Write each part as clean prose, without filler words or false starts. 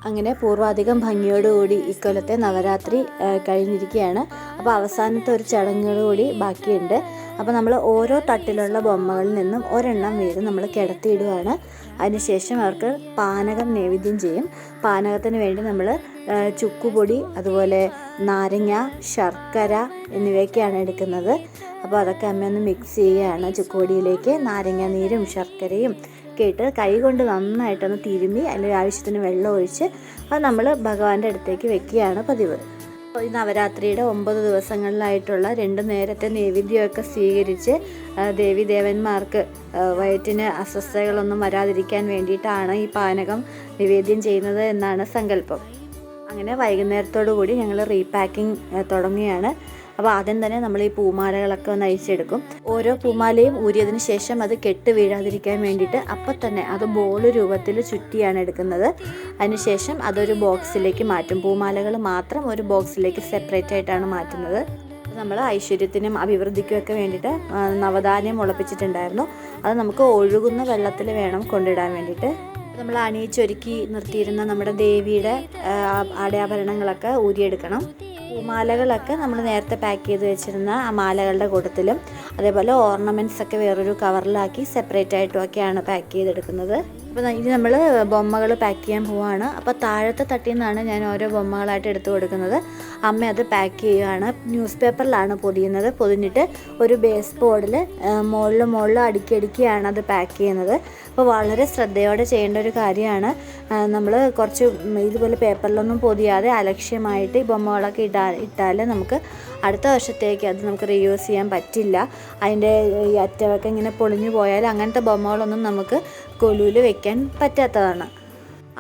അങ്ങനെ പൂർവാധികം ഭംഗിയോടുകൂടി ഇക്കൊല്ലത്തെ നവരാത്രി കഴിഞ്ഞിരിക്കുകയാണ്. അപ്പോൾ അവസാനത്തെ ഒരു ചടങ്ങുകൾ കൂടി ബാക്കിയുണ്ട്. അപ്പോൾ നമ്മൾ ഓരോ തട്ടിലുള്ള ബൊമ്മകളിൽ നിന്നും ഒരെണ്ണം വീതം നമ്മൾ കിടത്തിയിടുകയാണ്. അതിനുശേഷം അവർക്ക് പാനകം നൈവേദ്യം ചെയ്യും. പാനകത്തിന് വേണ്ടി നമ്മൾ ചുക്കുപൊടി, അതുപോലെ നാരങ്ങ, ശർക്കര എന്നിവയൊക്കെയാണ് എടുക്കുന്നത്. അപ്പോൾ അതൊക്കെ അമ്മയൊന്ന് മിക്സ് ചെയ്യുകയാണ്. ചുക്കുപൊടിയിലേക്ക് നാരങ്ങ നീരും ശർക്കരയും ഒക്കെ ഇട്ട് കൈ കൊണ്ട് നന്നായിട്ടൊന്ന് തിരുമ്മി അല്ലെങ്കിൽ ആവശ്യത്തിന് വെള്ളം ഒഴിച്ച് അത് നമ്മൾ ഭഗവാന്റെ അടുത്തേക്ക് വെക്കുകയാണ് പതിവ്. ഈ നവരാത്രിയുടെ 9 ദിവസങ്ങളിലായിട്ടുള്ള 2 നേരത്തെ നൈവേദ്യമൊക്കെ സ്വീകരിച്ച് ദേവീദേവന്മാർക്ക് വയറ്റിന് അസ്വസ്ഥതകളൊന്നും വരാതിരിക്കാൻ വേണ്ടിയിട്ടാണ് ഈ പാനകം നിവേദ്യം ചെയ്യുന്നത് എന്നാണ് സങ്കല്പം. അങ്ങനെ വൈകുന്നേരത്തോടു കൂടി ഞങ്ങൾ റീപാക്കിംഗ് തുടങ്ങുകയാണ്. അപ്പോൾ ആദ്യം തന്നെ നമ്മൾ ഈ പൂമാലകളൊക്കെ ഒന്ന് അഴിച്ചെടുക്കും. ഓരോ പൂമാലയും ഊരിയതിന് ശേഷം അത് കെട്ട് വീഴാതിരിക്കാൻ വേണ്ടിയിട്ട് അപ്പം തന്നെ അത് ബോൾ രൂപത്തിൽ ചുറ്റിയാണ് എടുക്കുന്നത്. അതിനുശേഷം അതൊരു ബോക്സിലേക്ക് മാറ്റും. പൂമാലകൾ മാത്രം ഒരു ബോക്സിലേക്ക് സെപ്പറേറ്റ് ആയിട്ടാണ് മാറ്റുന്നത്. നമ്മൾ ഐശ്വര്യത്തിനും അഭിവൃദ്ധിക്കും ഒക്കെ വേണ്ടിയിട്ട് നവധാന്യം മുളപ്പിച്ചിട്ടുണ്ടായിരുന്നു. അത് നമുക്ക് ഒഴുകുന്ന വെള്ളത്തിൽ വേണം കൊണ്ടിടാൻ വേണ്ടിയിട്ട്. നമ്മൾ അണിയിച്ചൊരുക്കി നിർത്തിയിരുന്ന നമ്മുടെ ദേവിയുടെ ആടയാഭരണങ്ങളൊക്കെ ഊരിയെടുക്കണം. പൂമാലകളൊക്കെ നമ്മൾ നേരത്തെ പാക്ക് ചെയ്ത് വെച്ചിരുന്ന ആ മാലകളുടെ കൂട്ടത്തിലും അതേപോലെ ഓർണമെൻറ്റ്സ് ഒക്കെ വേറൊരു കവറിലാക്കി സെപ്പറേറ്റ് ആയിട്ടുമൊക്കെയാണ് പാക്ക് ചെയ്തെടുക്കുന്നത്. അപ്പോൾ ഇനി നമ്മൾ ബൊമ്മകൾ പാക്ക് ചെയ്യാൻ പോവുകയാണ്. അപ്പോൾ താഴത്തെ തട്ടിൽ നിന്നാണ് ഞാൻ ഓരോ ബൊമ്മകളായിട്ട് എടുത്തു കൊടുക്കുന്നത്. അമ്മ അത് പാക്ക് ചെയ്യുകയാണ്. ന്യൂസ് പേപ്പറിലാണ് പൊതിയുന്നത്. പൊതിഞ്ഞിട്ട് ഒരു ബേസ് ബോർഡിൽ മുകളിൽ അടുക്കിയാണ് അത് പാക്ക് ചെയ്യുന്നത്. അപ്പോൾ വളരെ ശ്രദ്ധയോടെ ചെയ്യേണ്ട ഒരു കാര്യമാണ്. നമ്മൾ കുറച്ച് ഇതുപോലെ പേപ്പറിലൊന്നും പൊതിയാതെ അലക്ഷ്യമായിട്ട് ഈ ബൊമ്മകളൊക്കെ ഇട്ടാൽ നമുക്ക് അടുത്ത വർഷത്തേക്ക് അത് നമുക്ക് റീയൂസ് ചെയ്യാൻ പറ്റില്ല. അതിൻ്റെ ഈ അറ്റമൊക്കെ ഇങ്ങനെ പൊളിഞ്ഞു പോയാൽ അങ്ങനത്തെ ബൊമ്മകളൊന്നും നമുക്ക് കൊലുവിൽ വെക്കാൻ പറ്റാത്തതാണ്.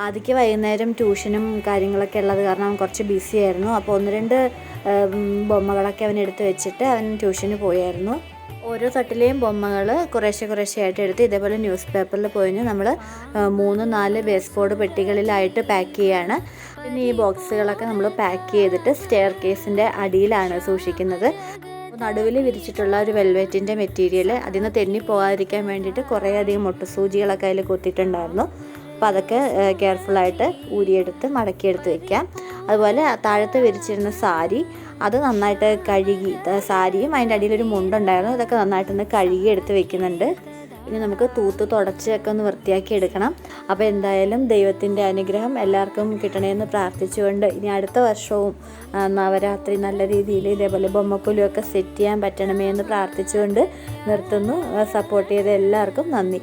ആദ്യക്ക് വൈകുന്നേരം ട്യൂഷനും കാര്യങ്ങളൊക്കെ ഉള്ളത് കാരണം അവൻ കുറച്ച് ബിസി ആയിരുന്നു. അപ്പോൾ 1-2 ബൊമ്മകളൊക്കെ അവൻ എടുത്ത് വെച്ചിട്ട് അവൻ ട്യൂഷന് പോയായിരുന്നു. ഓരോ തട്ടിലെയും ബൊമ്മകൾ കുറേശ്ശെ ആയിട്ട് എടുത്ത് ഇതേപോലെ ന്യൂസ് പേപ്പറിൽ പൊതിഞ്ഞ് നമ്മൾ 3-4 ബേസ് ബോർഡ് പെട്ടികളിലായിട്ട് പാക്ക് ചെയ്യുകയാണ്. പിന്നെ ഈ ബോക്സുകളൊക്കെ നമ്മൾ പാക്ക് ചെയ്തിട്ട് സ്റ്റെയർ കേസിൻ്റെ അടിയിലാണ് സൂക്ഷിക്കുന്നത്. നടുവിൽ വിരിച്ചിട്ടുള്ള ഒരു വെൽവെറ്റിൻ്റെ മെറ്റീരിയൽ അതിൽ നിന്ന് തെന്നിപ്പോകാതിരിക്കാൻ വേണ്ടിയിട്ട് കുറേയധികം മുട്ടുസൂചികളൊക്കെ അതിൽ കുത്തിയിട്ടുണ്ടായിരുന്നു. അപ്പോൾ അതൊക്കെ കെയർഫുള്ളായിട്ട് ഊരിയെടുത്ത് മടക്കിയെടുത്ത് വയ്ക്കാം. അതുപോലെ താഴത്ത് വിരിച്ചിരുന്ന സാരി അത് നന്നായിട്ട് കഴുകി, സാരിയും അതിൻ്റെ അടിയിലൊരു മുണ്ടുണ്ടായിരുന്നു, ഇതൊക്കെ നന്നായിട്ടൊന്ന് കഴുകി എടുത്ത് വെക്കുന്നുണ്ട്. ഇനി നമുക്ക് തൂത്ത് തുടച്ചൊക്കെ ഒന്ന് വൃത്തിയാക്കി എടുക്കണം. അപ്പോൾ എന്തായാലും ദൈവത്തിൻ്റെ അനുഗ്രഹം എല്ലാവർക്കും കിട്ടണമെന്ന് പ്രാർത്ഥിച്ചുകൊണ്ട് ഇനി അടുത്ത വർഷവും നവരാത്രി നല്ല രീതിയിൽ ഇതേപോലെ ബൊമ്മക്കൊലുമൊക്കെ സെറ്റ് ചെയ്യാൻ പറ്റണമേ എന്ന് പ്രാർത്ഥിച്ചുകൊണ്ട് നിർത്തുന്നു. സപ്പോർട്ട് ചെയ്ത എല്ലാവർക്കും നന്ദി.